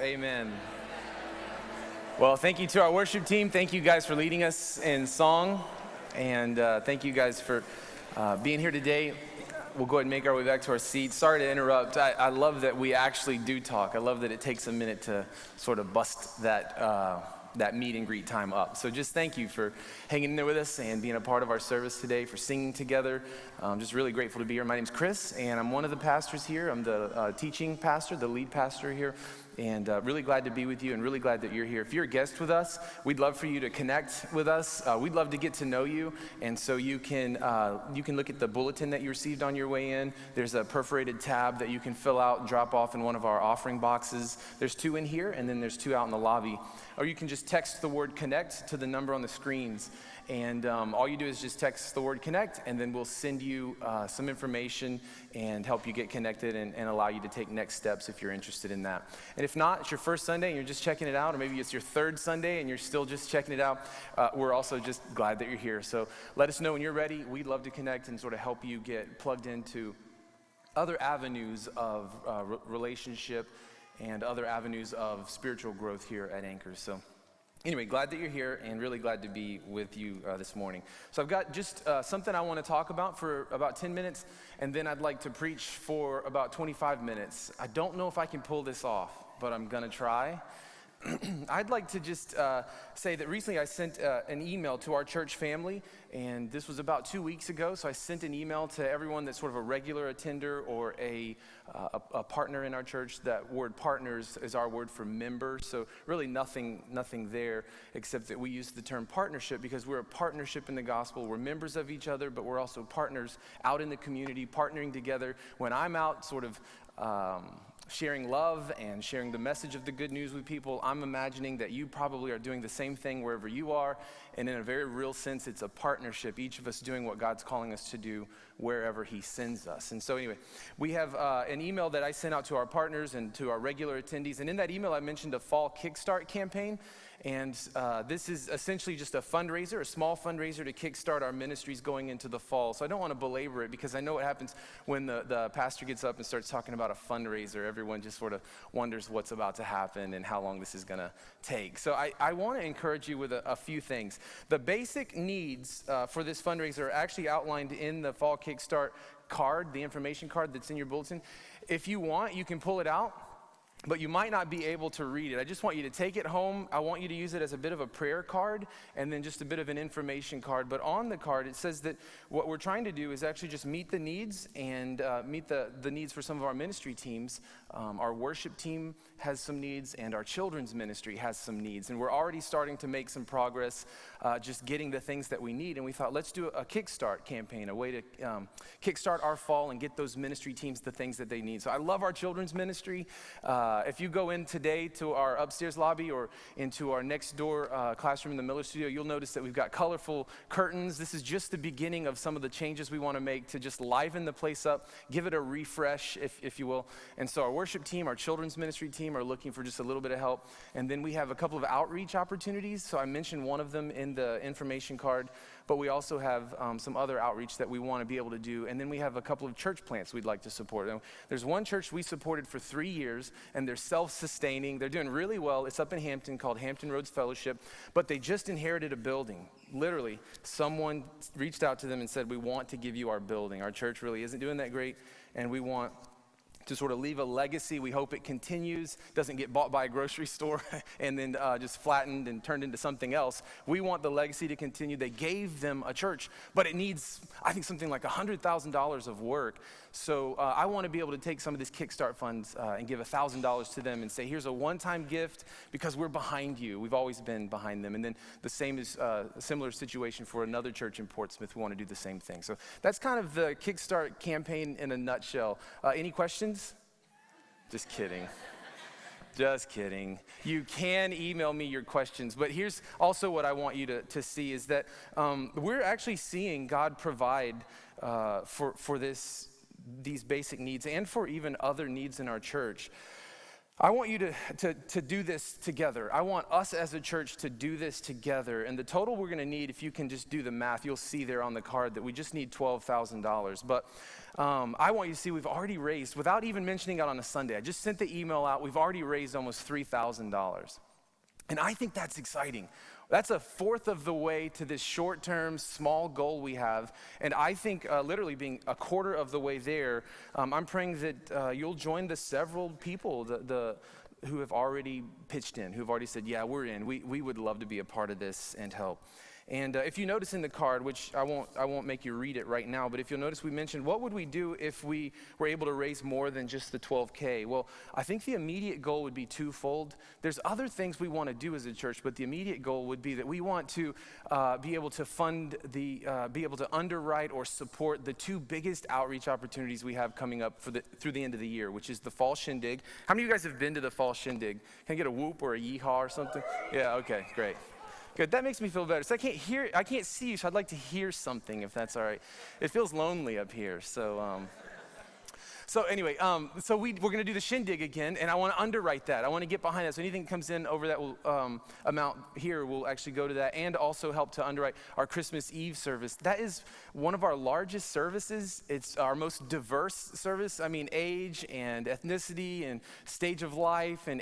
Amen. Well, thank you to our worship team. Thank you guys for leading us in song. And thank you guys for being here today. We'll go ahead and make our way back to our seats. Sorry to interrupt. I love that we actually do talk. I love that it takes a minute to sort of bust that meet and greet time up. So just thank you for hanging in there with us and being a part of our service today, for singing together. I'm just really grateful to be here. My name's Kris, and I'm one of the pastors here. I'm the teaching pastor, the lead pastor here. And really glad to be with you and really glad that you're here. If you're a guest with us, we'd love for you to connect with us. We'd love to get to know you. And so you can look at the bulletin that you received on your way in. There's a perforated tab that you can fill out and drop off in one of our offering boxes. There's 2 in here, and then there's 2 out in the lobby. Or you can just text the word connect to the number on the screens. And all you do is just text the word connect, and then we'll send you some information and help you get connected and allow you to take next steps if you're interested in that. And if not, it's your first Sunday and you're just checking it out, or maybe it's your 3rd Sunday and you're still just checking it out, we're also just glad that you're here. So let us know when you're ready. We'd love to connect and sort of help you get plugged into other avenues of relationship and other avenues of spiritual growth here at Anchor. So anyway, glad that you're here and really glad to be with you this morning. So I've got just something I want to talk about for about 10 minutes, and then I'd like to preach for about 25 minutes. I don't know if I can pull this off, but I'm going to try. I'd like to just say that recently I sent an email to our church family, and this was about 2 weeks ago. So I sent an email to everyone that's sort of a regular attender or a partner in our church. That word partners is our word for members. So really nothing there, except that we use the term partnership because we're a partnership in the gospel. We're members of each other, but we're also partners out in the community, partnering together. When I'm out sort of sharing love and sharing the message of the good news with people, I'm imagining that you probably are doing the same thing wherever you are, and in a very real sense, it's a partnership, each of us doing what God's calling us to do wherever he sends us. And so anyway, we have an email that I sent out to our partners and to our regular attendees, and in that email I mentioned a fall kickstart campaign. And this is essentially just a fundraiser, a small fundraiser to kickstart our ministries going into the fall. So I don't want to belabor it because I know what happens when the pastor gets up and starts talking about a fundraiser. Everyone just sort of wonders what's about to happen and how long this is going to take. So I want to encourage you with a few things. The basic needs for this fundraiser are actually outlined in the fall kickstart card, the information card that's in your bulletin. If you want, you can pull it out, but you might not be able to read it. I just want you to take it home. I want you to use it as a bit of a prayer card and then just a bit of an information card. But on the card, it says that what we're trying to do is actually just meet the needs and meet the needs for some of our ministry teams. Our worship team has some needs, and our children's ministry has some needs. And we're already starting to make some progress just getting the things that we need. And we thought, let's do a kickstart campaign, a way to kickstart our fall and get those ministry teams the things that they need. So I love our children's ministry. If you go in today to our upstairs lobby or into our next door classroom in the Miller Studio, you'll notice that we've got colorful curtains. This is just the beginning of some of the changes we want to make to just liven the place up, give it a refresh, if you will. And so our worship team, our children's ministry team are looking for just a little bit of help. And then we have a couple of outreach opportunities. So I mentioned one of them in the information card, but we also have some other outreach that we want to be able to do. And then we have a couple of church plants we'd like to support. There's one church we supported for 3 years, and they're self-sustaining. They're doing really well. It's up in Hampton called Hampton Roads Fellowship, but they just inherited a building. Literally, someone reached out to them and said, we want to give you our building. Our church really isn't doing that great, and we want to sort of leave a legacy. We hope it continues, doesn't get bought by a grocery store and then just flattened and turned into something else. We want the legacy to continue. They gave them a church, but it needs, I think, something like $100,000 of work. So I want to be able to take some of these Kickstart funds and give $1,000 to them and say, here's a one-time gift because we're behind you. We've always been behind them. And then the same is a similar situation for another church in Portsmouth who want to do the same thing. So that's kind of the Kickstart campaign in a nutshell. Any questions? Just kidding. Just kidding. You can email me your questions, but here's also what I want you to see is that we're actually seeing God provide for these basic needs and for even other needs in our church. I want you to do this together. I want us as a church to do this together. And the total we're going to need, if you can just do the math, you'll see there on the card that we just need $12,000. But I want you to see we've already raised, without even mentioning it on a Sunday, I just sent the email out, we've already raised almost $3,000. And I think that's exciting. That's a fourth of the way to this short-term, small goal we have. And I think literally being a quarter of the way there, I'm praying that you'll join the several people who have already pitched in, who've already said, yeah, we're in. We would love to be a part of this and help. And if you notice in the card, which I won't make you read it right now, but if you'll notice, we mentioned, what would we do if we were able to raise more than just the $12K? Well, I think the immediate goal would be twofold. There's other things we want to do as a church, but the immediate goal would be that we want to be able to fund be able to underwrite or support the two biggest outreach opportunities we have coming up through the end of the year, which is the Fall Shindig. How many of you guys have been to the Fall Shindig? Can I get a whoop or a yeehaw or something? Yeah, okay, great. Good, that makes me feel better. So I can't see you, so I'd like to hear something if that's all right. It feels lonely up here, So anyway, we're going to do the Shindig again, and I want to underwrite that. I want to get behind that. So anything that comes in over that amount here will actually go to that, and also help to underwrite our Christmas Eve service. That is one of our largest services. It's our most diverse service. I mean, age and ethnicity and stage of life, and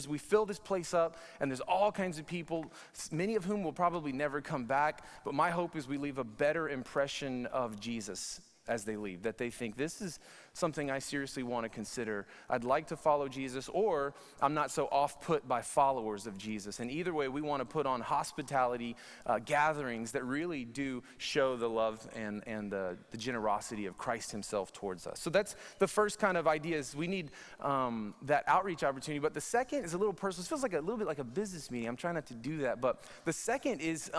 we fill this place up, and there's all kinds of people, many of whom will probably never come back. But my hope is we leave a better impression of Jesus as they leave, that they think, this is something I seriously want to consider. I'd like to follow Jesus, or I'm not so off-put by followers of Jesus. And either way, we want to put on hospitality gatherings that really do show the love and the generosity of Christ himself towards us. So that's the first kind of idea, is we need that outreach opportunity. But the second is a little personal. It feels like a little bit like a business meeting. I'm trying not to do that. But the second is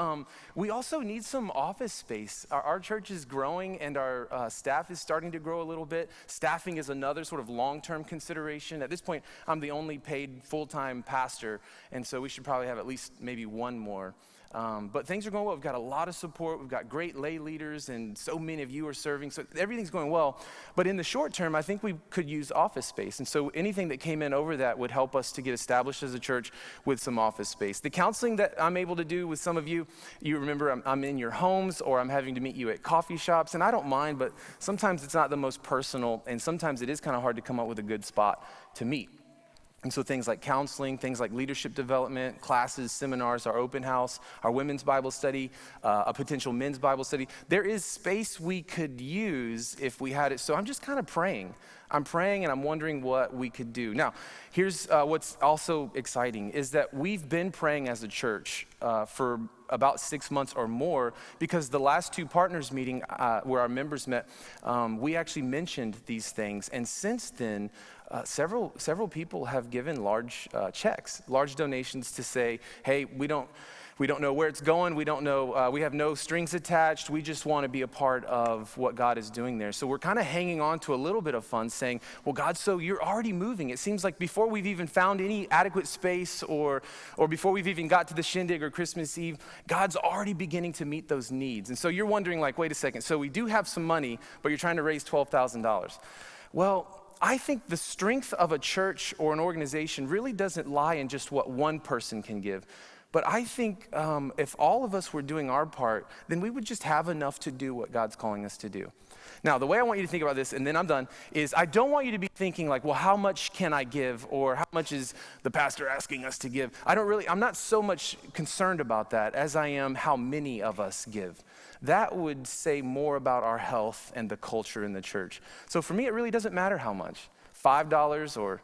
we also need some office space. Our church is growing, and our staff is starting to grow a little bit. Staffing is another sort of long-term consideration. At this point, I'm the only paid full-time pastor, and so we should probably have at least maybe one more. But things are going well. We've got a lot of support. We've got great lay leaders, and so many of you are serving. So everything's going well. But in the short term, I think we could use office space. And so anything that came in over that would help us to get established as a church with some office space. The counseling that I'm able to do with some of you, you remember I'm in your homes, or I'm having to meet you at coffee shops. And I don't mind, but sometimes it's not the most personal, and sometimes it is kind of hard to come up with a good spot to meet. And so things like counseling, things like leadership development, classes, seminars, our open house, our women's Bible study, a potential men's Bible study. There is space we could use if we had it. So I'm just kind of praying. I'm praying, and I'm wondering what we could do. Now, here's what's also exciting, is that we've been praying as a church for about 6 months or more, because the last two partners meeting where our members met, we actually mentioned these things. And since then, several people have given large checks, large donations to say, hey, we don't know where it's going. We don't know, we have no strings attached. We just want to be a part of what God is doing there. So we're kind of hanging on to a little bit of funds, saying, well, God, so you're already moving. It seems like before we've even found any adequate space, or before we've even got to the Shindig or Christmas Eve, God's already beginning to meet those needs. And so you're wondering, like, wait a second, so we do have some money, but you're trying to raise $12,000. Well, I think the strength of a church or an organization really doesn't lie in just what one person can give. But I think if all of us were doing our part, then we would just have enough to do what God's calling us to do. Now, the way I want you to think about this, and then I'm done, is I don't want you to be thinking like, well, how much can I give? Or how much is the pastor asking us to give? I'm not so much concerned about that as I am how many of us give. That would say more about our health and the culture in the church. So for me, it really doesn't matter how much. $5 or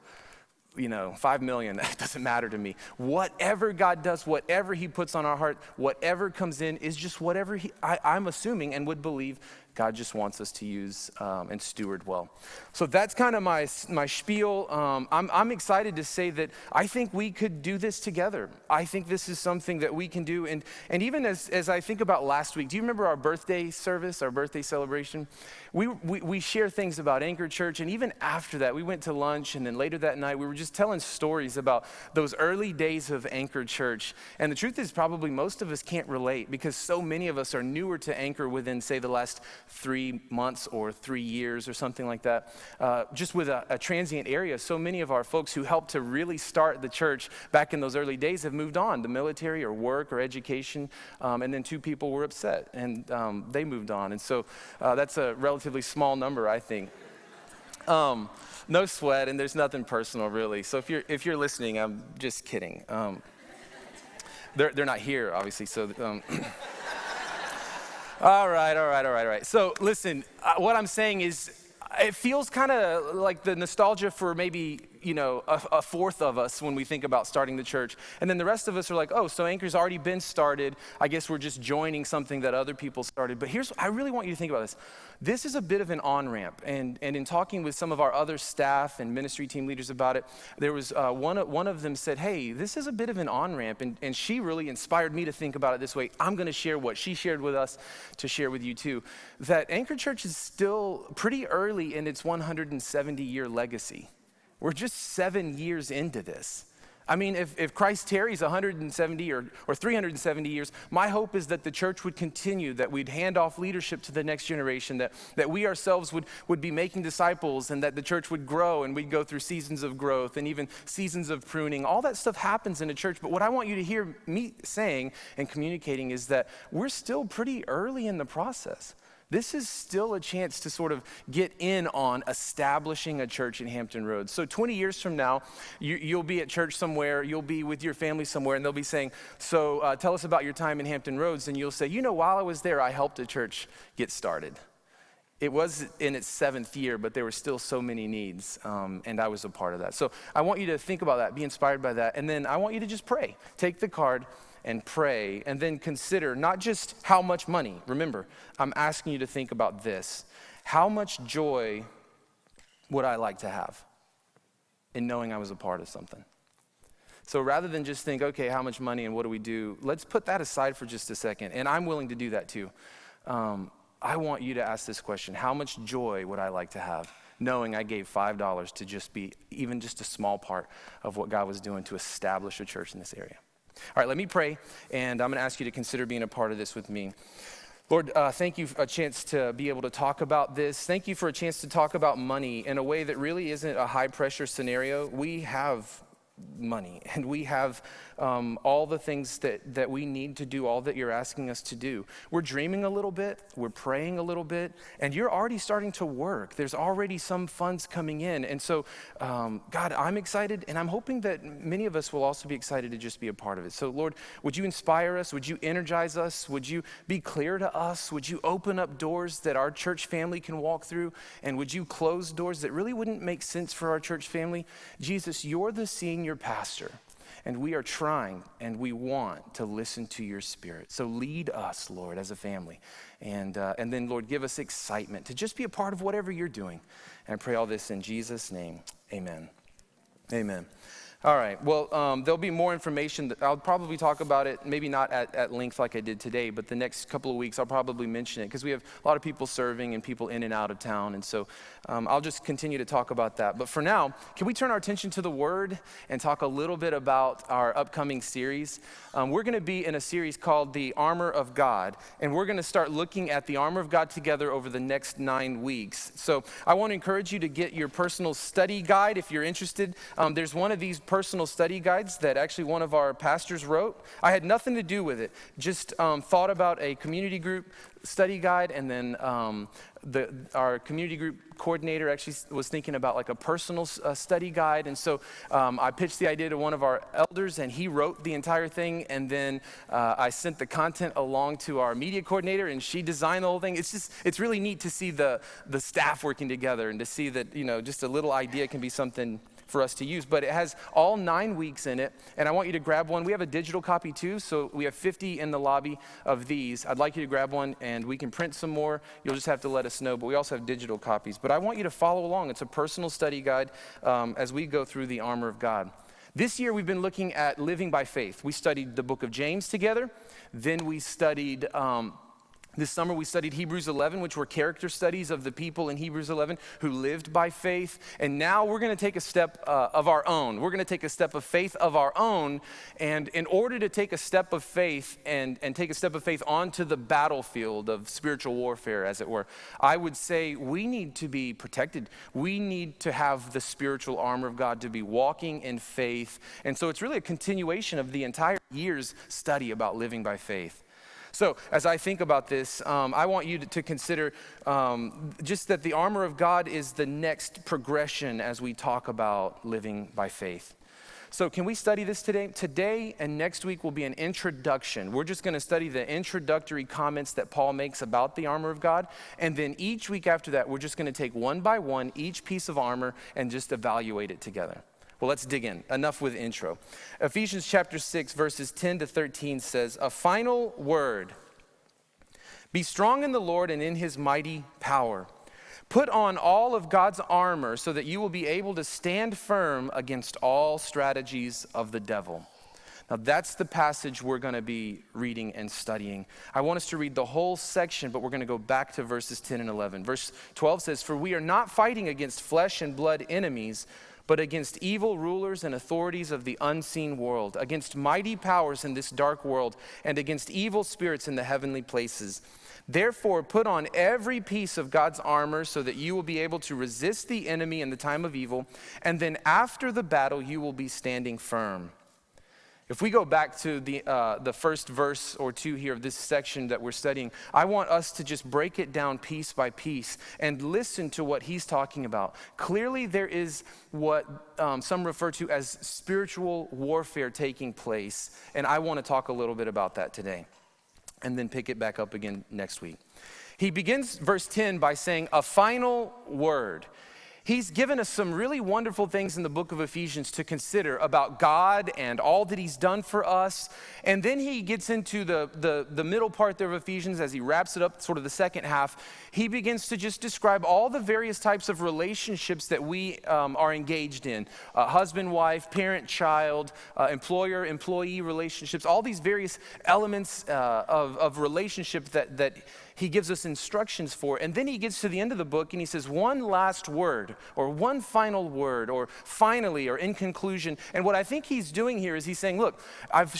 5 million, that doesn't matter to me. Whatever God does, whatever he puts on our heart, whatever comes in is just whatever I'm assuming and would believe God just wants us to use and steward well. So that's kind of my spiel. I'm excited to say that I think we could do this together. I think this is something that we can do. And even as I think about last week, do you remember our birthday service, our birthday celebration? We share things about Anchor Church, and even after that, we went to lunch, and then later that night, we were just telling stories about those early days of Anchor Church. And the truth is, probably most of us can't relate, because so many of us are newer to Anchor within, say, the last 3 months or 3 years or something like that. Just with a transient area, so many of our folks who helped to really start the church back in those early days have moved on to military or work or education, and then 2 people were upset, and they moved on. And so that's a relatively small number, I think. No sweat, and there's nothing personal, really. So if you're listening, I'm just kidding. They're not here, obviously. So, all right. So listen, what I'm saying is, it feels kind of like the nostalgia for maybe, a fourth of us when we think about starting the church. And then the rest of us are like, oh, so Anchor's already been started. I guess we're just joining something that other people started. But I really want you to think about this. This is a bit of an on-ramp. And in talking with some of our other staff and ministry team leaders about it, there was one of them said, hey, this is a bit of an on-ramp. And she really inspired me to think about it this way. I'm going to share what she shared with us to share with you too. That Anchor Church is still pretty early in its 170-year legacy. We're just 7 years into this. I mean, if Christ tarries 170 or 370 years, my hope is that the church would continue, that we'd hand off leadership to the next generation, that we ourselves would be making disciples, and that the church would grow, and we'd go through seasons of growth and even seasons of pruning. All that stuff happens in a church, but what I want you to hear me saying and communicating is that we're still pretty early in the process. This is still a chance to sort of get in on establishing a church in Hampton Roads. So 20 years from now, you'll be at church somewhere, you'll be with your family somewhere, and they'll be saying, so tell us about your time in Hampton Roads. And you'll say, while I was there, I helped a church get started. It was in its 7th year, but there were still so many needs, and I was a part of that. So I want you to think about that, be inspired by that, and then I want you to just pray. Take the card and pray, and then consider not just how much money. Remember, I'm asking you to think about this. How much joy would I like to have in knowing I was a part of something? So rather than just think, okay, how much money and what do we do? Let's put that aside for just a second, and I'm willing to do that too. I want you to ask this question: how much joy would I like to have knowing I gave $5 to just be even just a small part of what God was doing to establish a church in this area? All right, let me pray, and I'm going to ask you to consider being a part of this with me. Lord, thank you for a chance to be able to talk about this. Thank you for a chance to talk about money in a way that really isn't a high-pressure scenario. We have money, and we have all the things that we need to do, all that you're asking us to do. We're dreaming a little bit, we're praying a little bit, and you're already starting to work. There's already some funds coming in, and so God, I'm excited, and I'm hoping that many of us will also be excited to just be a part of it. So Lord, would you inspire us? Would you energize us? Would you be clear to us? Would you open up doors that our church family can walk through? And would you close doors that really wouldn't make sense for our church family? Jesus, you're the senior pastor, and we are trying and we want to listen to your Spirit. So lead us, Lord, as a family. And then, Lord, give us excitement to just be a part of whatever you're doing. And I pray all this in Jesus' name. Amen. Amen. All right, well, there'll be more information. I'll probably talk about it, maybe not at length like I did today, but the next couple of weeks I'll probably mention it because we have a lot of people serving and people in and out of town, and so I'll just continue to talk about that. But for now, can we turn our attention to the Word and talk a little bit about our upcoming series? We're going to be in a series called The Armor of God, and we're going to start looking at the armor of God together over the next 9 weeks. So I want to encourage you to get your personal study guide if you're interested. There's one of these personal study guides that actually one of our pastors wrote. I had nothing to do with it, just thought about a community group study guide, and then our community group coordinator actually was thinking about like a personal study guide, and so I pitched the idea to one of our elders, and he wrote the entire thing, and then I sent the content along to our media coordinator, and she designed the whole thing. It's really neat to see the staff working together and to see that, just a little idea can be something for us to use, but it has all 9 weeks in it, and I want you to grab one. We have a digital copy too, so we have 50 in the lobby of these. I'd like you to grab one, and we can print some more. You'll just have to let us know, but we also have digital copies. But I want you to follow along. It's a personal study guide as we go through the armor of God. This year, we've been looking at living by faith. We studied the book of James together. Then we studied This summer we studied Hebrews 11, which were character studies of the people in Hebrews 11 who lived by faith. And now we're going to take a step of our own. We're going to take a step of faith of our own. And in order to take a step of faith and take a step of faith onto the battlefield of spiritual warfare, as it were, I would say we need to be protected. We need to have the spiritual armor of God to be walking in faith. And so it's really a continuation of the entire year's study about living by faith. So as I think about this, I want you to consider just that the armor of God is the next progression as we talk about living by faith. So can we study this today? Today and next week will be an introduction. We're just going to study the introductory comments that Paul makes about the armor of God. And then each week after that, we're just going to take one by one each piece of armor and just evaluate it together. Well, let's dig in. Enough with intro. Ephesians chapter 6, verses 10 to 13 says, "A final word. Be strong in the Lord and in his mighty power. Put on all of God's armor so that you will be able to stand firm against all strategies of the devil." Now, that's the passage we're going to be reading and studying. I want us to read the whole section, but we're going to go back to verses 10 and 11. Verse 12 says, "For we are not fighting against flesh and blood enemies, but against evil rulers and authorities of the unseen world, against mighty powers in this dark world, and against evil spirits in the heavenly places. Therefore, put on every piece of God's armor so that you will be able to resist the enemy in the time of evil, and then after the battle you will be standing firm." If we go back to the first verse or two here of this section that we're studying, I want us to just break it down piece by piece and listen to what he's talking about. Clearly, there is what some refer to as spiritual warfare taking place, and I want to talk a little bit about that today, and then pick it back up again next week. He begins verse 10 by saying, "A final word." He's given us some really wonderful things in the book of Ephesians to consider about God and all that he's done for us. And then he gets into the middle part there of Ephesians as he wraps it up, sort of the second half. He begins to just describe all the various types of relationships that we are engaged in. Husband, wife, parent, child, employer, employee relationships, all these various elements of relationship that he gives us instructions for. And then he gets to the end of the book and he says one last word or one final word or finally or in conclusion. And what I think he's doing here is he's saying, look, I've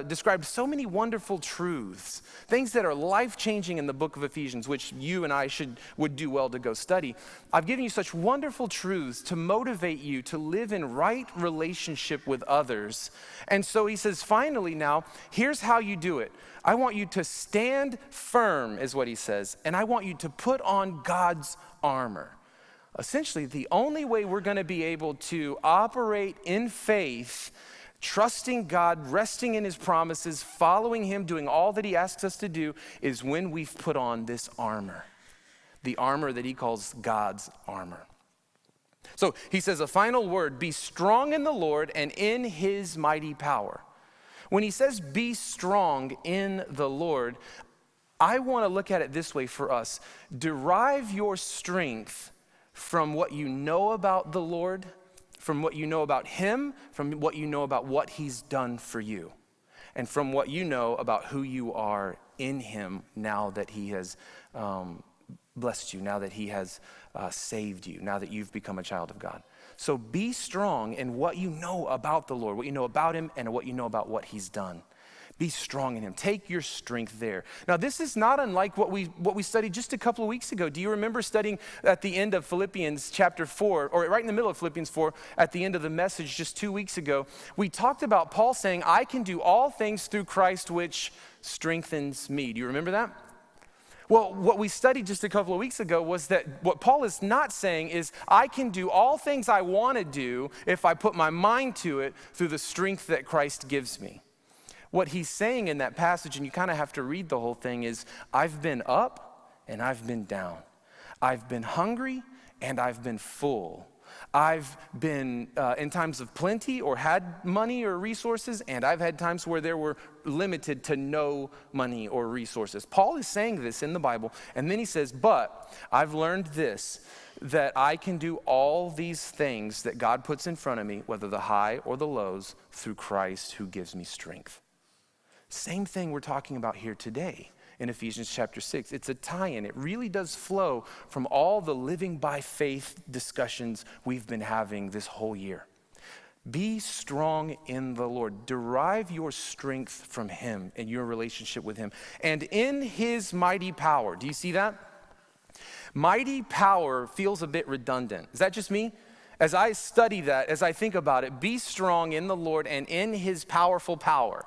described so many wonderful truths, things that are life-changing in the book of Ephesians, which you and I would do well to go study. I've given you such wonderful truths to motivate you to live in right relationship with others. And so he says, finally now, here's how you do it. I want you to stand firm, is what he says, and I want you to put on God's armor. Essentially, the only way we're going to be able to operate in faith, trusting God, resting in his promises, following him, doing all that he asks us to do, is when we've put on this armor, the armor that he calls God's armor. So he says a final word, be strong in the Lord and in his mighty power. When he says be strong in the Lord, I want to look at it this way for us. Derive your strength from what you know about the Lord, from what you know about him, from what you know about what he's done for you, and from what you know about who you are in him now that he has blessed you, now that he has saved you, now that you've become a child of God. So be strong in what you know about the Lord, what you know about him, and what you know about what he's done. Be strong in him. Take your strength there. Now, this is not unlike what we studied just a couple of weeks ago. Do you remember studying at the end of Philippians chapter 4, or right in the middle of Philippians 4, at the end of the message just 2 weeks ago? We talked about Paul saying, I can do all things through Christ which strengthens me. Do you remember that? Well, what we studied just a couple of weeks ago was that what Paul is not saying is, I can do all things I want to do if I put my mind to it through the strength that Christ gives me. What he's saying in that passage, and you kind of have to read the whole thing, is I've been up and I've been down. I've been hungry and I've been full. I've been in times of plenty or had money or resources, and I've had times where there were limited to no money or resources. Paul is saying this in the Bible, and then he says, but I've learned this, that I can do all these things that God puts in front of me, whether the high or the lows, through Christ who gives me strength. Same thing we're talking about here today. in Ephesians chapter 6. It's a tie-in. It really does flow from all the living by faith discussions we've been having this whole year. Be strong in the Lord. Derive your strength from him and your relationship with him. And in his mighty power. Do you see that? Mighty power feels a bit redundant. Is that just me? As I study that, as I think about it, be strong in the Lord and in his powerful power.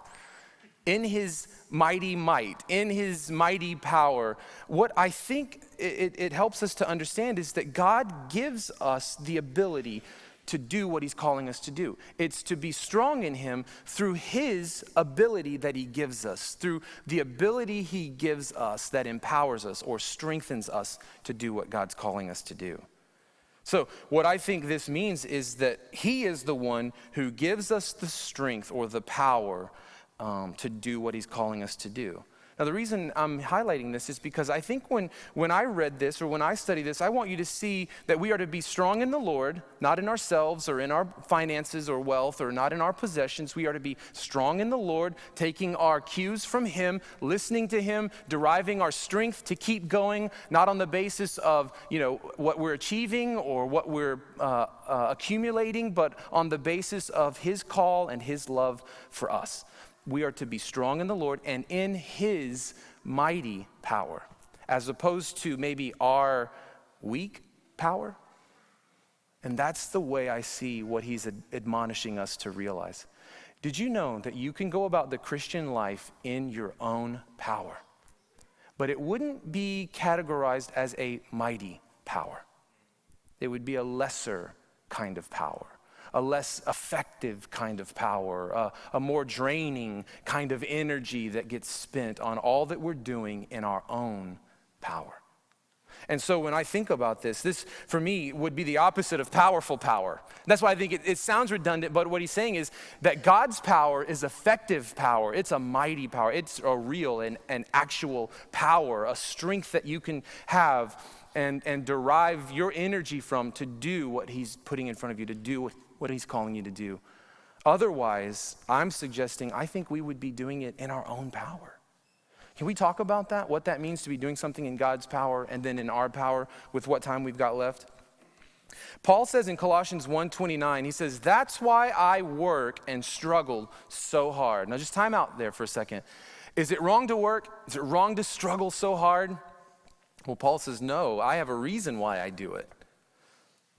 In his mighty might, in his mighty power. What I think it helps us to understand is that God gives us the ability to do what he's calling us to do. It's to be strong in him through his ability that he gives us, through the ability he gives us that empowers us or strengthens us to do what God's calling us to do. So what I think this means is that he is the one who gives us the strength or the power to do what he's calling us to do. Now, the reason I'm highlighting this is because I think when I read this or when I study this, I want you to see that we are to be strong in the Lord, not in ourselves or in our finances or wealth or not in our possessions. We are to be strong in the Lord, taking our cues from him, listening to him, deriving our strength to keep going, not on the basis of, what we're achieving or what we're accumulating, but on the basis of his call and his love for us. We are to be strong in the Lord and in his mighty power, as opposed to maybe our weak power. And that's the way I see what he's admonishing us to realize. Did you know that you can go about the Christian life in your own power, but it wouldn't be categorized as a mighty power? It would be a lesser kind of power. A less effective kind of power, a more draining kind of energy that gets spent on all that we're doing in our own power. And so when I think about this for me would be the opposite of powerful power. That's why I think it sounds redundant, but what he's saying is that God's power is effective power. It's a mighty power. It's a real and actual power, a strength that you can have and derive your energy from to do what he's putting in front of you, to do what he's calling you to do. Otherwise, I think we would be doing it in our own power. Can we talk about that? What that means to be doing something in God's power and then in our power with what time we've got left? Paul says in Colossians 1:29, he says, that's why I work and struggle so hard. Now just time out there for a second. Is it wrong to work? Is it wrong to struggle so hard? Well, Paul says, no, I have a reason why I do it.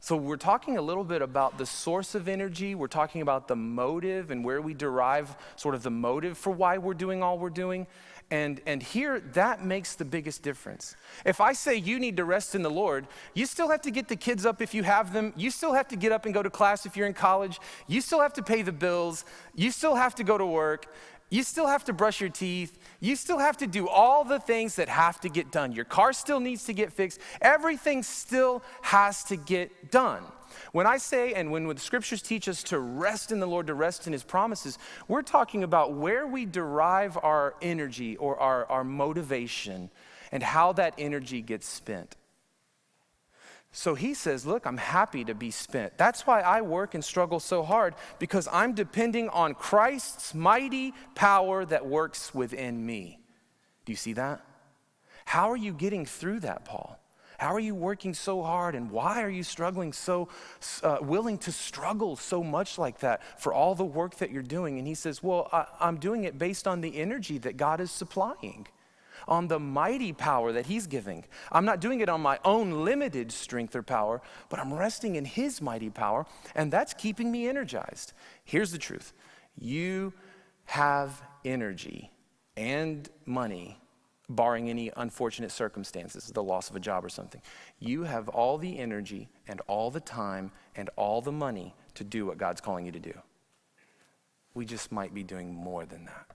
So we're talking a little bit about the source of energy. We're talking about the motive and where we derive sort of the motive for why we're doing all we're doing. And here, that makes the biggest difference. If I say you need to rest in the Lord, you still have to get the kids up if you have them. You still have to get up and go to class if you're in college. You still have to pay the bills. You still have to go to work. You still have to brush your teeth. You still have to do all the things that have to get done. Your car still needs to get fixed. Everything still has to get done. When I say, and when the scriptures teach us to rest in the Lord, to rest in his promises, we're talking about where we derive our energy or our motivation and how that energy gets spent. So he says, look, I'm happy to be spent. That's why I work and struggle so hard, because I'm depending on Christ's mighty power that works within me. Do you see that? How are you getting through that, Paul? How are you working so hard, and why are you struggling willing to struggle so much like that for all the work that you're doing? And he says, well, I'm doing it based on the energy that God is supplying, on the mighty power that he's giving. I'm not doing it on my own limited strength or power, but I'm resting in his mighty power, and that's keeping me energized. Here's the truth. You have energy and money, barring any unfortunate circumstances, the loss of a job or something. You have all the energy and all the time and all the money to do what God's calling you to do. We just might be doing more than that.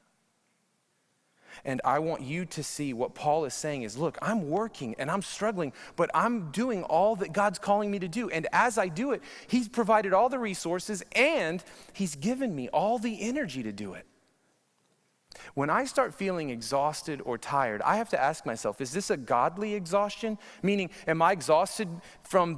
And I want you to see what Paul is saying is, look, I'm working and I'm struggling, but I'm doing all that God's calling me to do. And as I do it, he's provided all the resources and he's given me all the energy to do it. When I start feeling exhausted or tired, I have to ask myself, is this a godly exhaustion? Meaning, am I exhausted from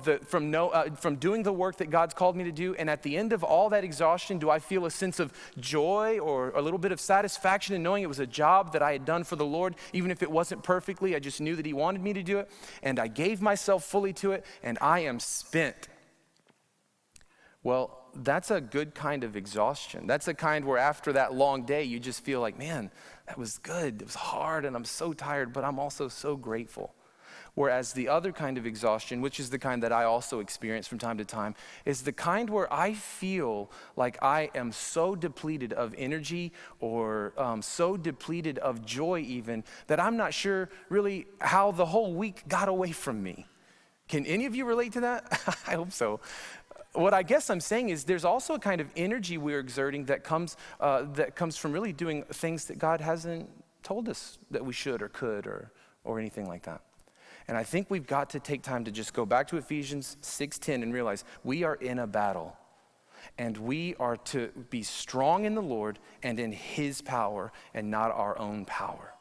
doing the work that God's called me to do? And at the end of all that exhaustion, do I feel a sense of joy or a little bit of satisfaction in knowing it was a job that I had done for the Lord? Even if it wasn't perfectly, I just knew that He wanted me to do it. And I gave myself fully to it, and I am spent. Well, that's a good kind of exhaustion. That's a kind where after that long day, you just feel like, man, that was good. It was hard and I'm so tired, but I'm also so grateful. Whereas the other kind of exhaustion, which is the kind that I also experience from time to time, is the kind where I feel like I am so depleted of energy or so depleted of joy even, that I'm not sure really how the whole week got away from me. Can any of you relate to that? I hope so. What I guess I'm saying is there's also a kind of energy we're exerting that comes from really doing things that God hasn't told us that we should or could or anything like that. And I think we've got to take time to just go back to Ephesians 6:10 and realize we are in a battle. And we are to be strong in the Lord and in His power and not our own power.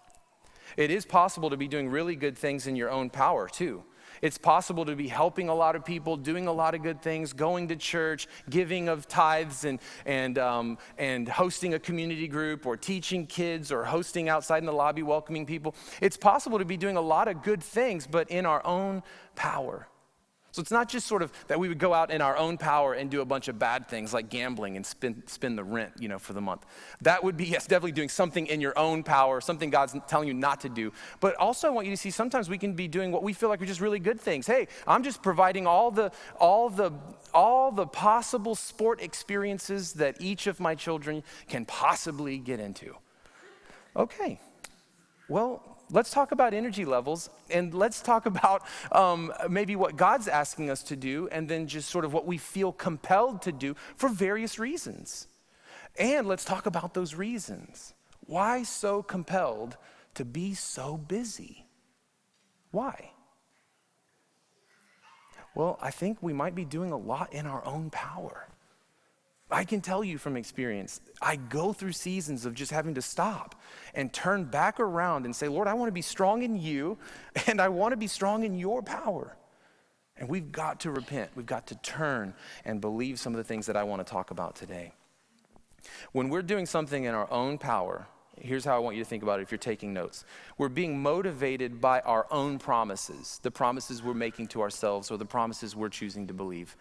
It is possible to be doing really good things in your own power too. It's possible to be helping a lot of people, doing a lot of good things, going to church, giving of tithes and hosting a community group or teaching kids or hosting outside in the lobby, welcoming people. It's possible to be doing a lot of good things, but in our own power. So it's not just sort of that we would go out in our own power and do a bunch of bad things like gambling and spend the rent, for the month. That would be, yes, definitely doing something in your own power, something God's telling you not to do. But also I want you to see sometimes we can be doing what we feel like are just really good things. Hey, I'm just providing all the possible sport experiences that each of my children can possibly get into. Okay, well, let's talk about energy levels, and let's talk about maybe what God's asking us to do, and then just sort of what we feel compelled to do for various reasons. And let's talk about those reasons. Why so compelled to be so busy? Why? Well, I think we might be doing a lot in our own power. I can tell you from experience, I go through seasons of just having to stop and turn back around and say, Lord, I want to be strong in you, and I want to be strong in your power. And we've got to repent. We've got to turn and believe some of the things that I want to talk about today. When we're doing something in our own power, here's how I want you to think about it if you're taking notes. We're being motivated by our own promises, the promises we're making to ourselves or the promises we're choosing to believe.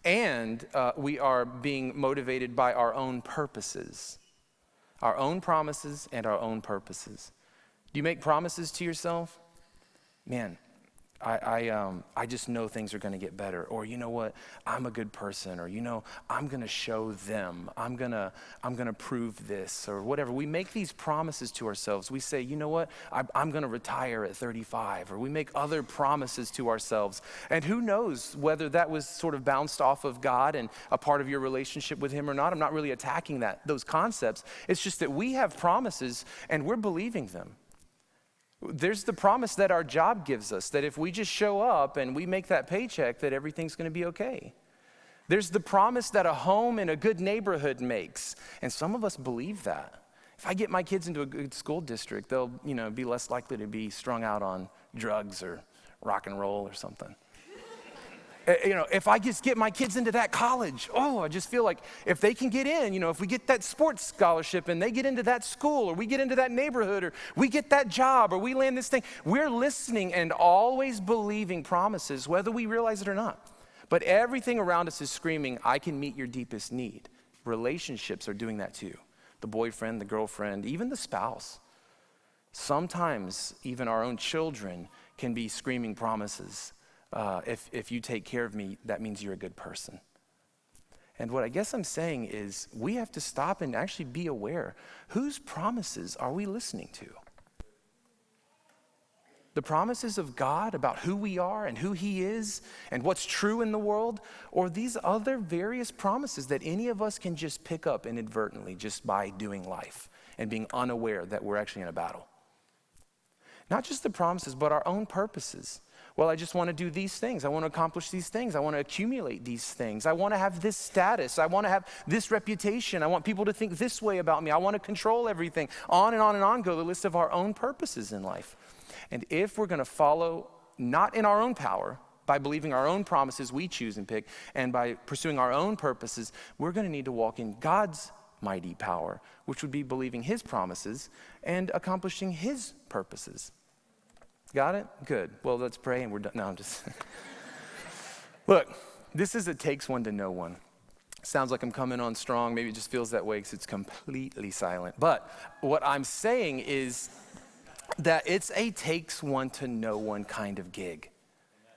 And we are being motivated by our own purposes, our own promises and our own purposes. Do you make promises to yourself? Man, I just know things are going to get better. Or you know what, I'm a good person. Or I'm going to show them. I'm going to prove this or whatever. We make these promises to ourselves. We say, you know what, I'm going to retire at 35. Or we make other promises to ourselves. And who knows whether that was sort of bounced off of God and a part of your relationship with Him or not. I'm not really attacking those concepts. It's just that we have promises and we're believing them. There's the promise that our job gives us, that if we just show up and we make that paycheck, that everything's going to be okay. There's the promise that a home in a good neighborhood makes, and some of us believe that. If I get my kids into a good school district, they'll, be less likely to be strung out on drugs or rock and roll or something. If I just get my kids into that college, I just feel like if they can get in, if we get that sports scholarship and they get into that school or we get into that neighborhood or we get that job or we land this thing, we're listening and always believing promises, whether we realize it or not. But everything around us is screaming, I can meet your deepest need. Relationships are doing that too. The boyfriend, the girlfriend, even the spouse. Sometimes even our own children can be screaming promises. If you take care of me, that means you're a good person. And what I guess I'm saying is we have to stop and actually be aware. Whose promises are we listening to? The promises of God about who we are and who He is and what's true in the world? Or these other various promises that any of us can just pick up inadvertently just by doing life and being unaware that we're actually in a battle? Not just the promises, but our own purposes. Well, I just want to do these things. I want to accomplish these things. I want to accumulate these things. I want to have this status. I want to have this reputation. I want people to think this way about me. I want to control everything. On and on and on go the list of our own purposes in life. And if we're going to follow not in our own power, by believing our own promises we choose and pick, and by pursuing our own purposes, we're going to need to walk in God's mighty power, which would be believing his promises and accomplishing his purposes. Got it? Good. Well, let's pray and we're done. No, I'm just... Look, this is a takes one to know one. Sounds like I'm coming on strong. Maybe it just feels that way because it's completely silent. But what I'm saying is that it's a takes one to know one kind of gig.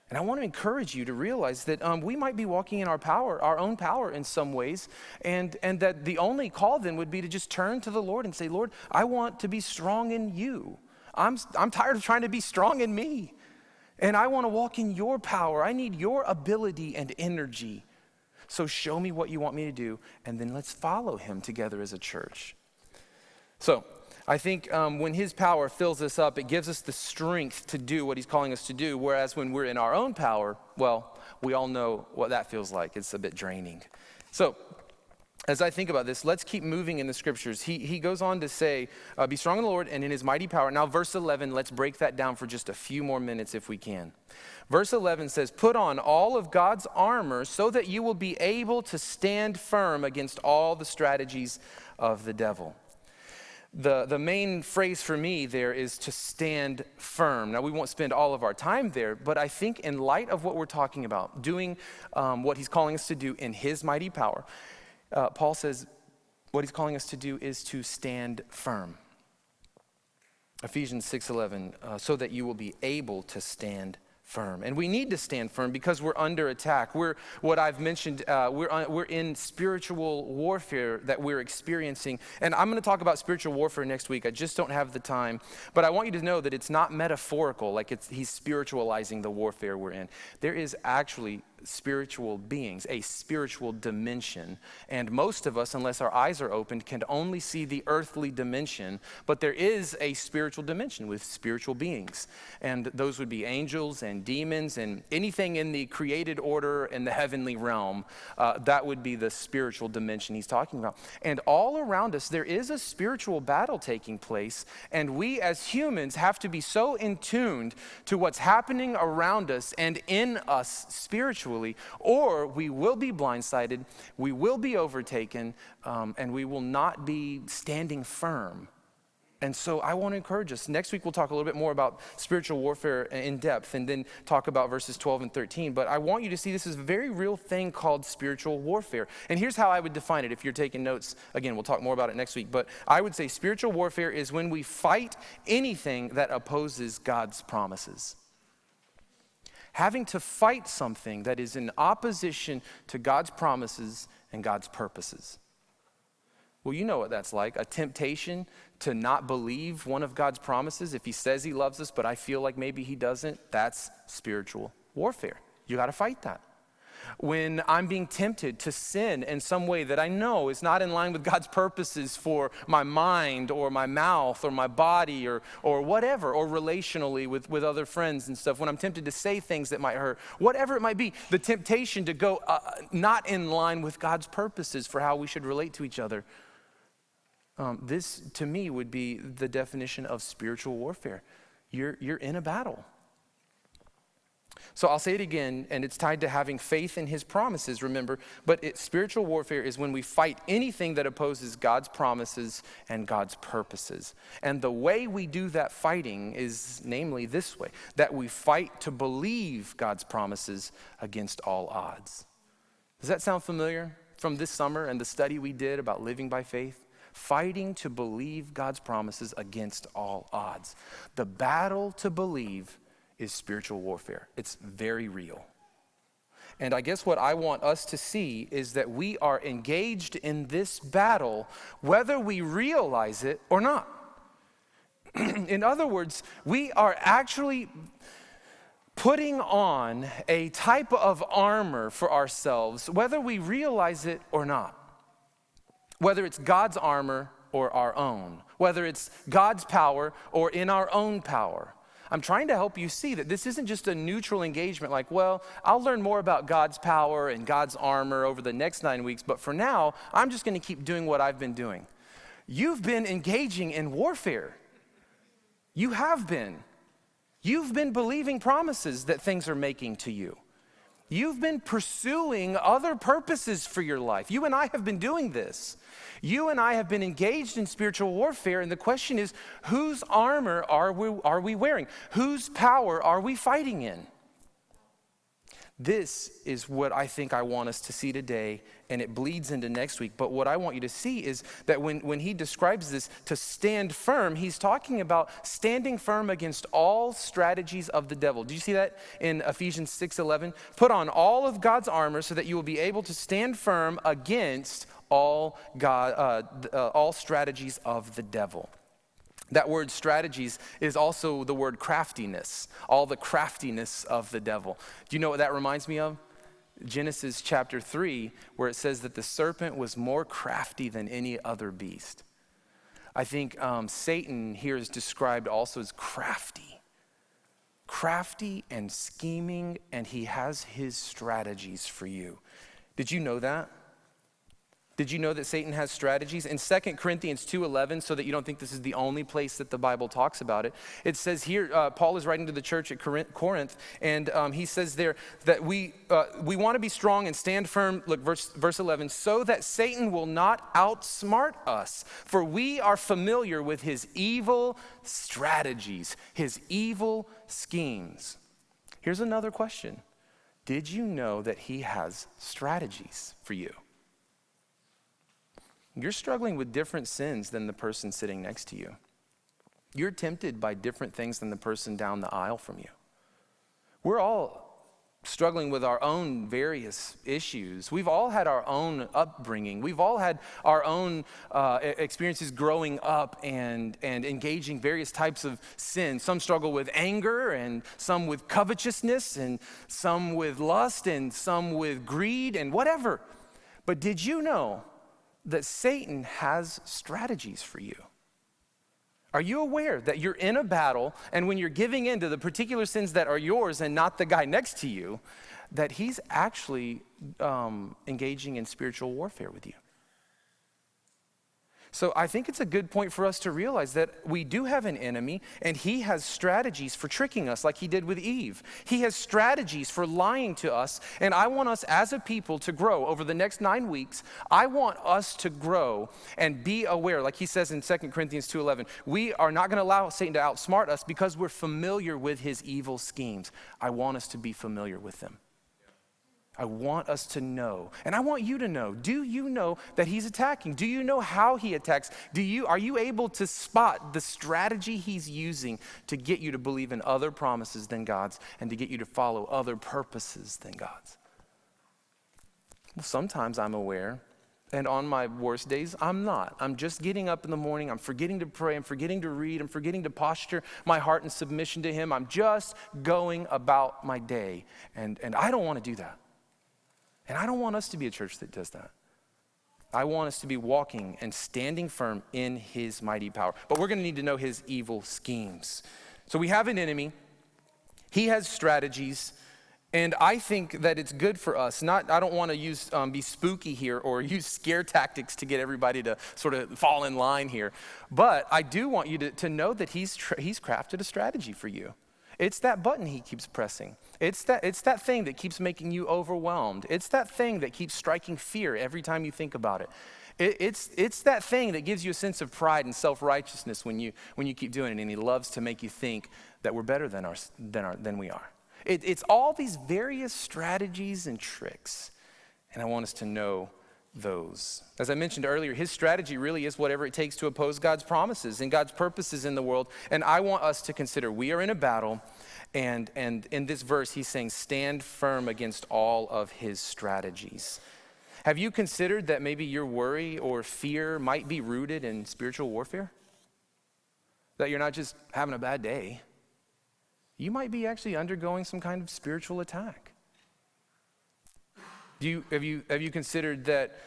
And I want to encourage you to realize that we might be walking in our power, our own power in some ways, and that the only call then would be to just turn to the Lord and say, Lord, I want to be strong in you. I'm tired of trying to be strong in me. And I want to walk in your power. I need your ability and energy. So show me what you want me to do, and then let's follow him together as a church. So I think when his power fills us up, it gives us the strength to do what he's calling us to do, whereas when we're in our own power, well, we all know what that feels like. It's a bit draining. So as I think about this, let's keep moving in the scriptures. He goes on to say, be strong in the Lord and in his mighty power. Now, verse 11, let's break that down for just a few more minutes if we can. Verse 11 says, put on all of God's armor so that you will be able to stand firm against all the strategies of the devil. The main phrase for me there is to stand firm. Now, we won't spend all of our time there, but I think in light of what we're talking about, doing what he's calling us to do in his mighty power, Paul says what he's calling us to do is to stand firm. Ephesians 6:11, so that you will be able to stand firm. And we need to stand firm because we're under attack. We're what I've mentioned, we're in spiritual warfare that we're experiencing. And I'm going to talk about spiritual warfare next week. I just don't have the time. But I want you to know that it's not metaphorical, like he's spiritualizing the warfare we're in. There is actually spiritual beings, a spiritual dimension. And most of us, unless our eyes are opened, can only see the earthly dimension. But there is a spiritual dimension with spiritual beings. And those would be angels and demons and anything in the created order in the heavenly realm. That would be the spiritual dimension he's talking about. And all around us, there is a spiritual battle taking place. And we as humans have to be so in tuned to what's happening around us and in us spiritually, or we will be blindsided, we will be overtaken, and we will not be standing firm. And so I want to encourage us. Next week we'll talk a little bit more about spiritual warfare in depth and then talk about verses 12 and 13. But I want you to see this is a very real thing called spiritual warfare. And here's how I would define it if you're taking notes. Again, we'll talk more about it next week. But I would say spiritual warfare is when we fight anything that opposes God's promises. Having to fight something that is in opposition to God's promises and God's purposes. Well, you know what that's like, a temptation to not believe one of God's promises. If he says he loves us, but I feel like maybe he doesn't, that's spiritual warfare. You got to fight that. When I'm being tempted to sin in some way that I know is not in line with God's purposes for my mind or my mouth or my body or whatever, or relationally with other friends and stuff, when I'm tempted to say things that might hurt, whatever it might be, the temptation to go not in line with God's purposes for how we should relate to each other. This, to me, would be the definition of spiritual warfare. You're in a battle. So I'll say it again, and it's tied to having faith in his promises, remember. But spiritual warfare is when we fight anything that opposes God's promises and God's purposes. And the way we do that fighting is namely this way, that we fight to believe God's promises against all odds. Does that sound familiar from this summer and the study we did about living by faith? Fighting to believe God's promises against all odds. The battle to believe is spiritual warfare. It's very real. And I guess what I want us to see is that we are engaged in this battle whether we realize it or not. In other words, we are actually putting on a type of armor for ourselves whether we realize it or not. Whether it's God's armor or our own. Whether it's God's power or in our own power. I'm trying to help you see that this isn't just a neutral engagement like, well, I'll learn more about God's power and God's armor over the next 9 weeks, but for now, I'm just going to keep doing what I've been doing. You've been engaging in warfare. You have been. You've been believing promises that things are making to you. You've been pursuing other purposes for your life. You and I have been doing this. You and I have been engaged in spiritual warfare, and the question is, whose armor are we wearing? Whose power are we fighting in? This is what I think I want us to see today, and it bleeds into next week. But what I want you to see is that when he describes this to stand firm, he's talking about standing firm against all strategies of the devil. Do you see that in Ephesians 6:11? Put on all of God's armor so that you will be able to stand firm against all strategies of the devil. That word strategies is also the word craftiness, all the craftiness of the devil. Do you know what that reminds me of? Genesis chapter 3, where it says that the serpent was more crafty than any other beast. I think Satan here is described also as crafty and scheming, and he has his strategies for you. Did you know that? Did you know that Satan has strategies? In 2 Corinthians 2:11, so that you don't think this is the only place that the Bible talks about it, it says here, Paul is writing to the church at Corinth, and he says there that we want to be strong and stand firm, look, verse 11, so that Satan will not outsmart us, for we are familiar with his evil strategies, his evil schemes. Here's another question. Did you know that he has strategies for you? You're struggling with different sins than the person sitting next to you. You're tempted by different things than the person down the aisle from you. We're all struggling with our own various issues. We've all had our own upbringing. We've all had our own experiences growing up and engaging various types of sin. Some struggle with anger, and some with covetousness, and some with lust, and some with greed, and whatever. But did you know that Satan has strategies for you? Are you aware that you're in a battle, and when you're giving in to the particular sins that are yours and not the guy next to you, that he's actually engaging in spiritual warfare with you? So I think it's a good point for us to realize that we do have an enemy, and he has strategies for tricking us like he did with Eve. He has strategies for lying to us, and I want us as a people to grow over the next 9 weeks. I want us to grow and be aware, like he says in 2 Corinthians 2:11, we are not going to allow Satan to outsmart us because we're familiar with his evil schemes. I want us to be familiar with them. I want us to know, and I want you to know. Do you know that he's attacking? Do you know how he attacks? Are you able to spot the strategy he's using to get you to believe in other promises than God's and to get you to follow other purposes than God's? Well, sometimes I'm aware, and on my worst days, I'm not. I'm just getting up in the morning. I'm forgetting to pray. I'm forgetting to read. I'm forgetting to posture my heart in submission to him. I'm just going about my day, and I don't want to do that. And I don't want us to be a church that does that. I want us to be walking and standing firm in his mighty power. But we're going to need to know his evil schemes. So we have an enemy. He has strategies. And I think that it's good for us. I don't want to be spooky here or use scare tactics to get everybody to sort of fall in line here. But I do want you to know that he's crafted a strategy for you. It's that button he keeps pressing. It's that thing that keeps making you overwhelmed. It's that thing that keeps striking fear every time you think about it. It's that thing that gives you a sense of pride and self-righteousness when you keep doing it, and he loves to make you think that we're better than we are. It's all these various strategies and tricks, and I want us to know those. As I mentioned earlier, his strategy really is whatever it takes to oppose God's promises and God's purposes in the world. And I want us to consider we are in a battle, and in this verse he's saying stand firm against all of his strategies. Have you considered that maybe your worry or fear might be rooted in spiritual warfare? That you're not just having a bad day. You might be actually undergoing some kind of spiritual attack. Have you considered that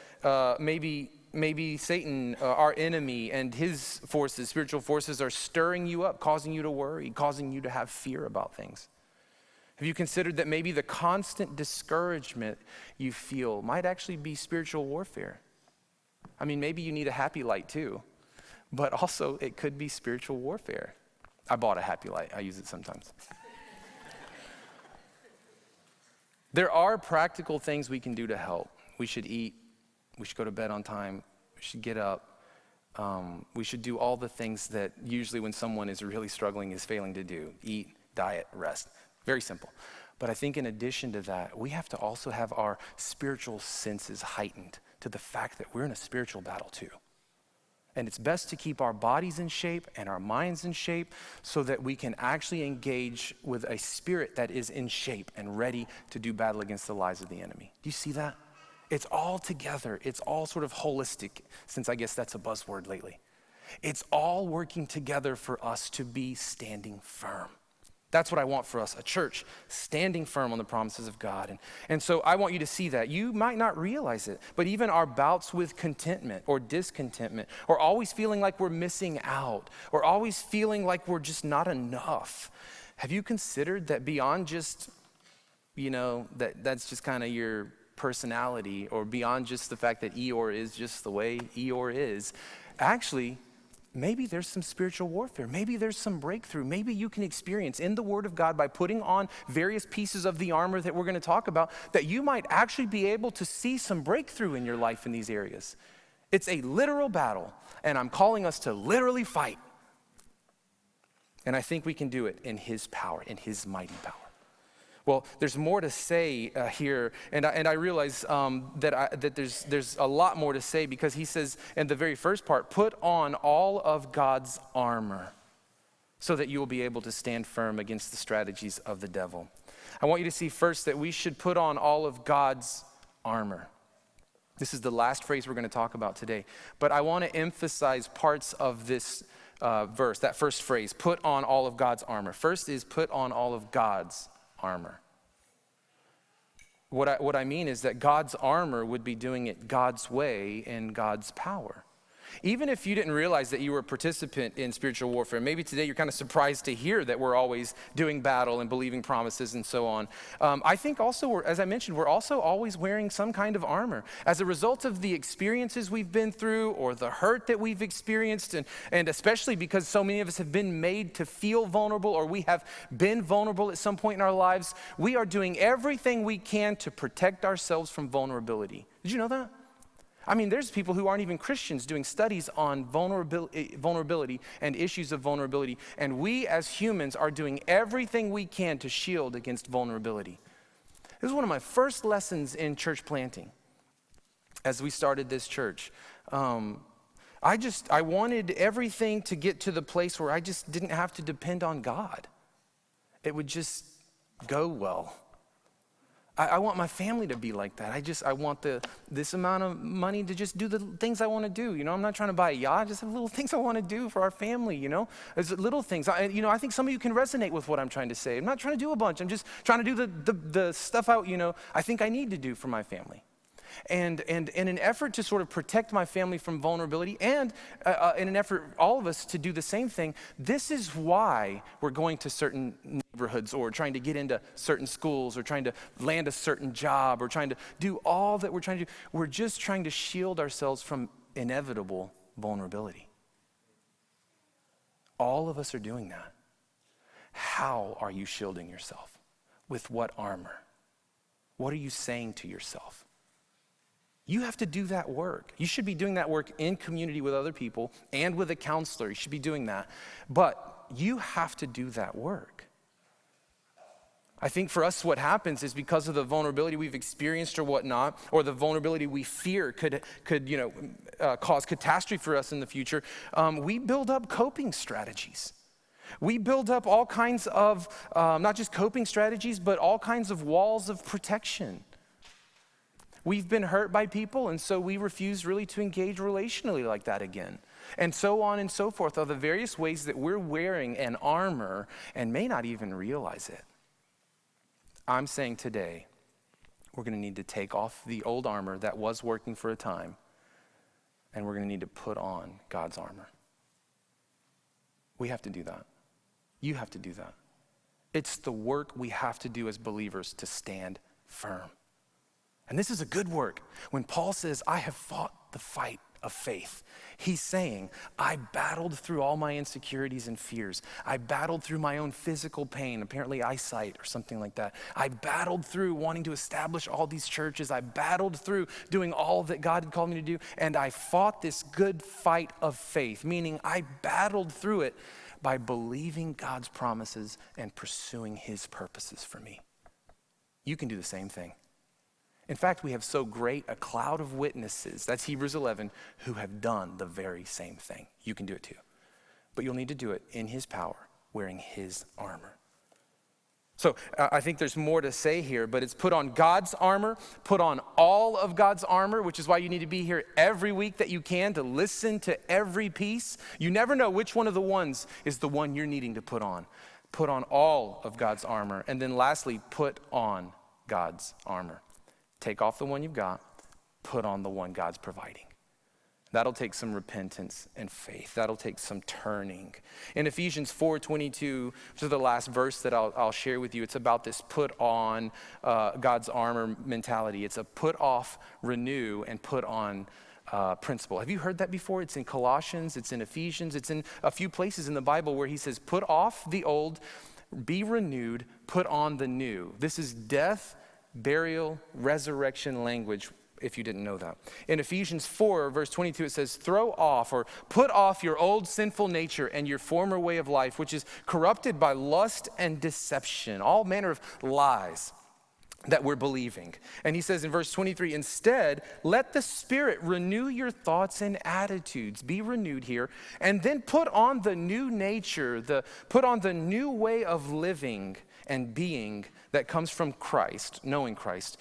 maybe maybe Satan, our enemy, and his forces, spiritual forces, are stirring you up, causing you to worry, causing you to have fear about things? Have you considered that maybe the constant discouragement you feel might actually be spiritual warfare? I mean, maybe you need a happy light too, but also it could be spiritual warfare. I bought a happy light. I use it sometimes. There are practical things we can do to help. We should eat. We should go to bed on time. We should get up. We should do all the things that usually when someone is really struggling is failing to do. Eat, diet, rest. Very simple. But I think in addition to that, we have to also have our spiritual senses heightened to the fact that we're in a spiritual battle too. And it's best to keep our bodies in shape and our minds in shape so that we can actually engage with a spirit that is in shape and ready to do battle against the lies of the enemy. Do you see that? It's all together. It's all sort of holistic, since I guess that's a buzzword lately. It's all working together for us to be standing firm. That's what I want for us, a church standing firm on the promises of God. And so I want you to see that. You might not realize it, but even our bouts with contentment or discontentment, or always feeling like we're missing out, or always feeling like we're just not enough. Have you considered that beyond just, that's just kind of your personality, or beyond just the fact that Eeyore is just the way Eeyore is, actually, maybe there's some spiritual warfare. Maybe there's some breakthrough. Maybe you can experience in the Word of God by putting on various pieces of the armor that we're going to talk about, that you might actually be able to see some breakthrough in your life in these areas. It's a literal battle, and I'm calling us to literally fight. And I think we can do it in His power, in His mighty power. Well, there's more to say here, and I realize that there's a lot more to say, because he says in the very first part, put on all of God's armor so that you will be able to stand firm against the strategies of the devil. I want you to see first that we should put on all of God's armor. This is the last phrase we're going to talk about today, but I want to emphasize parts of this verse, that first phrase, put on all of God's armor. First is put on all of God's armor. What I mean is that God's armor would be doing it God's way in God's power. Even if you didn't realize that you were a participant in spiritual warfare, maybe today you're kind of surprised to hear that we're always doing battle and believing promises and so on. I think also, as I mentioned, we're also always wearing some kind of armor. As a result of the experiences we've been through, or the hurt that we've experienced, and especially because so many of us have been made to feel vulnerable, or we have been vulnerable at some point in our lives, we are doing everything we can to protect ourselves from vulnerability. Did you know that? I mean, there's people who aren't even Christians doing studies on vulnerability and issues of vulnerability, and we as humans are doing everything we can to shield against vulnerability. This was one of my first lessons in church planting as we started this church. I wanted everything to get to the place where I just didn't have to depend on God. It would just go well. I want my family to be like that. I want this amount of money to just do the things I want to do. I'm not trying to buy a yacht. I just have little things I want to do for our family, There's little things. I think some of you can resonate with what I'm trying to say. I'm not trying to do a bunch. I'm just trying to do the stuff I think I need to do for my family. And in an effort to sort of protect my family from vulnerability, and in an effort, all of us, to do the same thing, this is why we're going to certain neighborhoods, or trying to get into certain schools, or trying to land a certain job, or trying to do all that we're trying to do. We're just trying to shield ourselves from inevitable vulnerability. All of us are doing that. How are you shielding yourself? With what armor? What are you saying to yourself? You have to do that work. You should be doing that work in community with other people and with a counselor. You should be doing that. But you have to do that work. I think for us, what happens is, because of the vulnerability we've experienced or whatnot, or the vulnerability we fear could cause catastrophe for us in the future, we build up coping strategies. We build up all kinds of, not just coping strategies, but all kinds of walls of protection. We've been hurt by people, and so we refuse really to engage relationally like that again. And so on and so forth are the various ways that we're wearing an armor and may not even realize it. I'm saying today, we're going to need to take off the old armor that was working for a time and we're going to need to put on God's armor. We have to do that. You have to do that. It's the work we have to do as believers to stand firm. And this is a good work. When Paul says, I have fought the fight of faith, he's saying, I battled through all my insecurities and fears. I battled through my own physical pain, apparently eyesight or something like that. I battled through wanting to establish all these churches. I battled through doing all that God had called me to do. And I fought this good fight of faith, meaning I battled through it by believing God's promises and pursuing his purposes for me. You can do the same thing. In fact, we have so great a cloud of witnesses, that's Hebrews 11, who have done the very same thing. You can do it too. But you'll need to do it in his power, wearing his armor. So I think there's more to say here, but it's put on God's armor, put on all of God's armor, which is why you need to be here every week that you can to listen to every piece. You never know which one of the ones is the one you're needing to put on. Put on all of God's armor. And then lastly, put on God's armor. Take off the one you've got, put on the one God's providing. That'll take some repentance and faith. That'll take some turning. In Ephesians 4:22, which is the last verse that I'll share with you, it's about this put on God's armor mentality. It's a put off, renew, and put on principle. Have you heard that before? It's in Colossians, it's in Ephesians, it's in a few places in the Bible where he says, put off the old, be renewed, put on the new. This is death, burial, resurrection language, if you didn't know that. In Ephesians 4, verse 22, it says, throw off or put off your old sinful nature and your former way of life, which is corrupted by lust and deception, all manner of lies that we're believing. And he says in verse 23, instead, let the Spirit renew your thoughts and attitudes. Be renewed here. And then put on the new nature, put on the new way of living and being that comes from Christ, knowing Christ,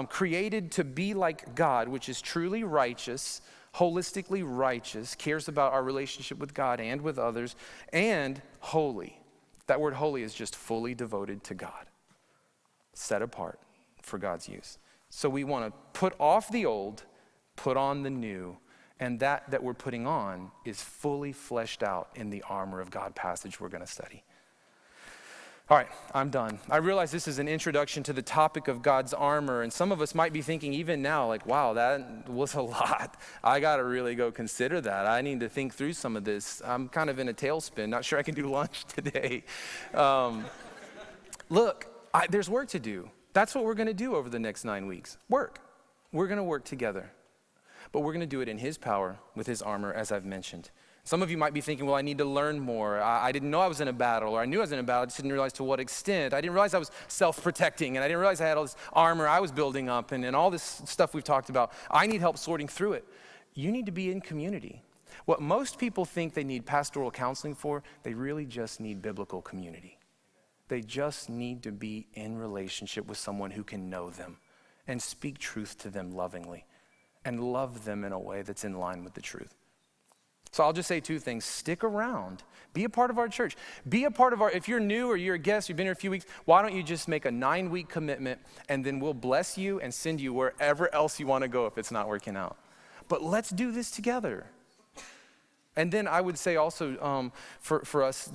created to be like God, which is truly righteous, holistically righteous, cares about our relationship with God and with others, and holy. That word holy is just fully devoted to God, set apart for God's use. So we want to put off the old, put on the new, and that we're putting on is fully fleshed out in the armor of God passage we're going to study. All right, I'm done. I realize this is an introduction to the topic of God's armor, and some of us might be thinking even now, like, wow, that was a lot. I got to really go consider that. I need to think through some of this. I'm kind of in a tailspin, not sure I can do lunch today. Look, there's work to do. That's what we're going to do over the next 9 weeks. Work. We're going to work together, but we're going to do it in his power with his armor, as I've mentioned. Some of you might be thinking, well, I need to learn more. I didn't know I was in a battle, or I knew I was in a battle, I just didn't realize to what extent. I didn't realize I was self-protecting, and I didn't realize I had all this armor I was building up, and all this stuff we've talked about. I need help sorting through it. You need to be in community. What most people think they need pastoral counseling for, they really just need biblical community. They just need to be in relationship with someone who can know them and speak truth to them lovingly and love them in a way that's in line with the truth. So I'll just say two things. Stick around. Be a part of our church. Be a part of if you're new or you're a guest, you've been here a few weeks, why don't you just make a 9-week commitment, and then we'll bless you and send you wherever else you want to go if it's not working out. But let's do this together. And then I would say also for us,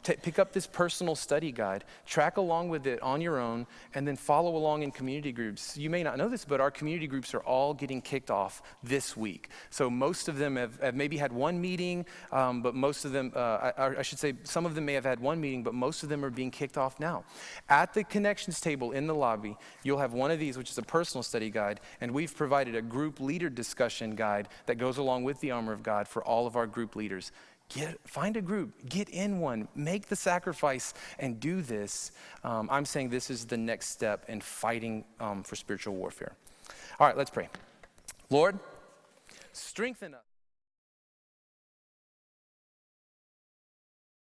pick up this personal study guide, track along with it on your own, and then follow along in community groups. You may not know this, but our community groups are all getting kicked off this week. So most of them have maybe had one meeting, but most of them, I should say some of them may have had one meeting, but most of them are being kicked off now. At the connections table in the lobby, you'll have one of these, which is a personal study guide, and we've provided a group leader discussion guide that goes along with the armor of God for all of our group leaders. Find a group, get in one, make the sacrifice, and do this. I'm saying this is the next step in fighting for spiritual warfare. All right, let's pray. Lord, strengthen us.